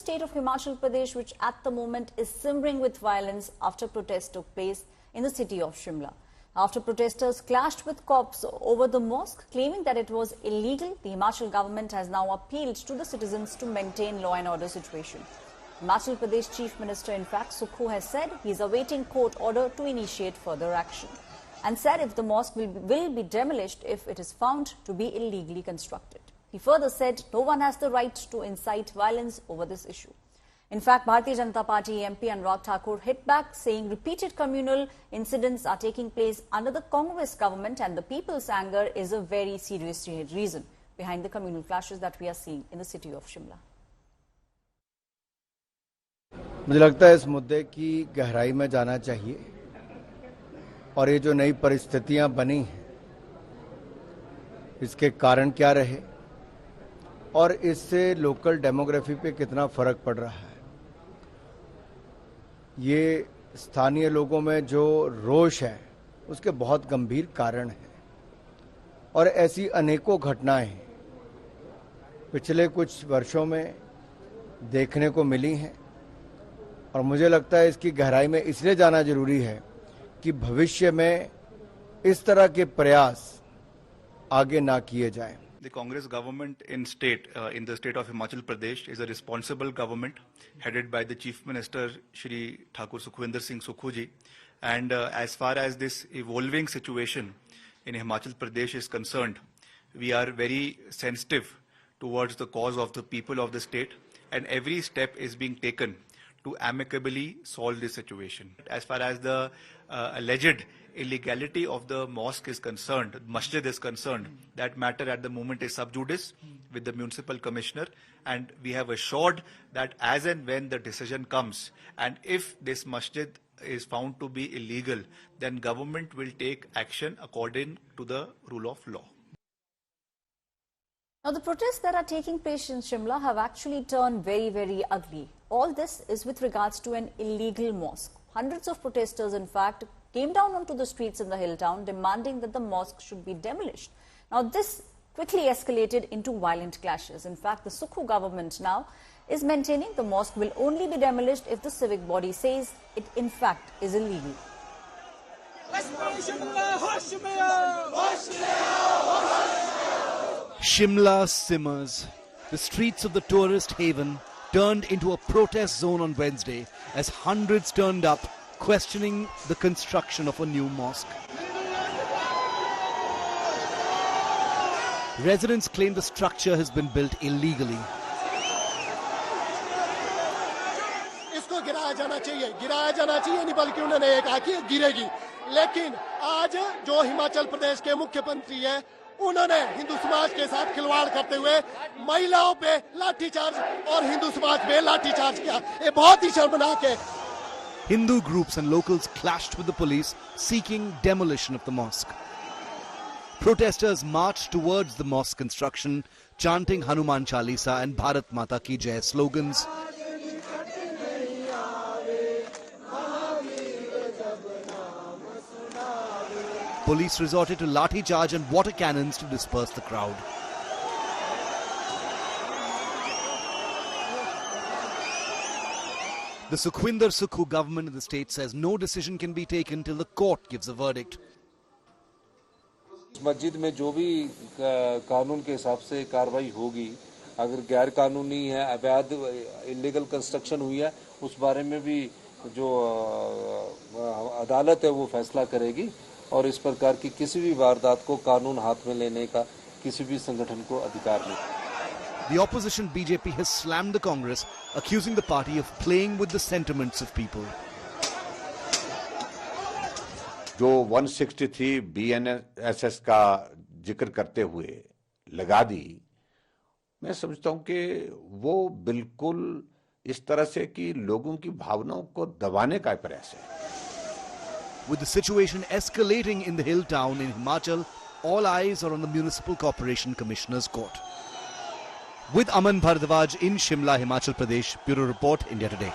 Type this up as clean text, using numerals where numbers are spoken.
state of Himachal Pradesh, which at the moment is simmering with violence after protests took place in the city of Shimla. After protesters clashed with cops over the mosque, claiming that it was illegal, the Himachal government has now appealed to the citizens to maintain law and order situation. Himachal Pradesh Chief Minister, in fact, Sukhu, has said he is awaiting court order to initiate further action, and said if the mosque will be demolished if it is found to be illegally constructed. He further said no one has the right to incite violence over this issue. In fact, Bharatiya Janata Party MP Anurag Thakur hit back, saying repeated communal incidents are taking place under the Congress government and the people's anger is a very serious reason behind the communal clashes that we are seeing in the city of Shimla. मुझे लगता है इस मुद्दे की गहराई में जाना चाहिए और ये जो नई परिस्थितियां बनी हैं इसके कारण क्या रहे और इससे लोकल डेमोग्राफी पे कितना फर्क पड़ रहा है। ये स्थानीय लोगों में जो रोष है उसके बहुत गंभीर कारण हैं और ऐसी अनेकों घटनाएं पिछले कुछ वर्षों में देखने को मिली हैं और मुझे लगता है इसकी गहराई में इसलिए जाना जरूरी है कि भविष्य में इस तरह के प्रयास आगे ना किए जाएं। The Congress government in the state of Himachal Pradesh is a responsible government headed by the Chief Minister Shri Thakur Sukhwinder Singh Sukhu ji, and as far as this evolving situation in Himachal Pradesh is concerned, we are very sensitive towards the cause of the people of the state, and every step is being taken to amicably solve this situation. As far as the alleged illegality of the mosque is concerned, masjid is concerned, that matter at the moment is sub judice with the municipal commissioner, and we have assured that as and when the decision comes, and if this masjid is found to be illegal, then government will take action according to the rule of law. Now, the protests that are taking place in Shimla have actually turned very, very ugly. All this is with regards to an illegal mosque. Hundreds of protesters, in fact, came down onto the streets in the hill town demanding that the mosque should be demolished. Now, this quickly escalated into violent clashes. In fact, the Sukhu government now is maintaining the mosque will only be demolished if the civic body says it, in fact, is illegal. Shimla simmers. The streets of the tourist haven turned into a protest zone on Wednesday as hundreds turned up questioning the construction of a new mosque. Residents claim the structure has been built illegally. इसको गिराया जाना चाहिए नहीं बल्कि उन्होंने एक आकी गिरेगी। लेकिन आज जो हिमाचल प्रदेश के मुख्यमंत्री हैं उन्होंने हिंदू समाज के साथ खिलवाड़ करते हुए महिलाओं पे लाठीचार्ज और हिंदू समाज पे लाठीचार्ज किया। ये बहुत ही शर्मनाक है। Hindu groups and locals clashed with the police seeking demolition of the mosque. Protesters marched towards the mosque construction, chanting Hanuman Chalisa and Bharat Mata Ki Jai slogans. Police resorted to lathi charge and water cannons to disperse the crowd. The Sukhwinder Sukhu government in the state says no decision can be taken till the court gives a verdict. मस्जिद में जो भी कानून के हिसाब से कार्रवाई होगी, अगर गैर कानूनी है, अवैध इलीगल कंस्ट्रक्शन हुई है, उस बारे में भी जो अदालत है वो फैसला करेगी और इस प्रकार की किसी भी वारदात को कानून हाथ में लेने का किसी भी संगठन को अधिकार नहीं। The opposition BJP has slammed the Congress, accusing the party of playing with the sentiments of people. जो 163 BNSS का जिक्र करते हुए लगा दी, मैं समझता हूं कि वो बिल्कुल इस तरह से कि लोगों की भावनाओं को दबाने का प्रयास है। With the situation escalating in the hill town in Himachal, all eyes are on the Municipal Corporation Commissioner's Court. With Aman Bharadwaj in Shimla, Himachal Pradesh, Bureau Report, India Today.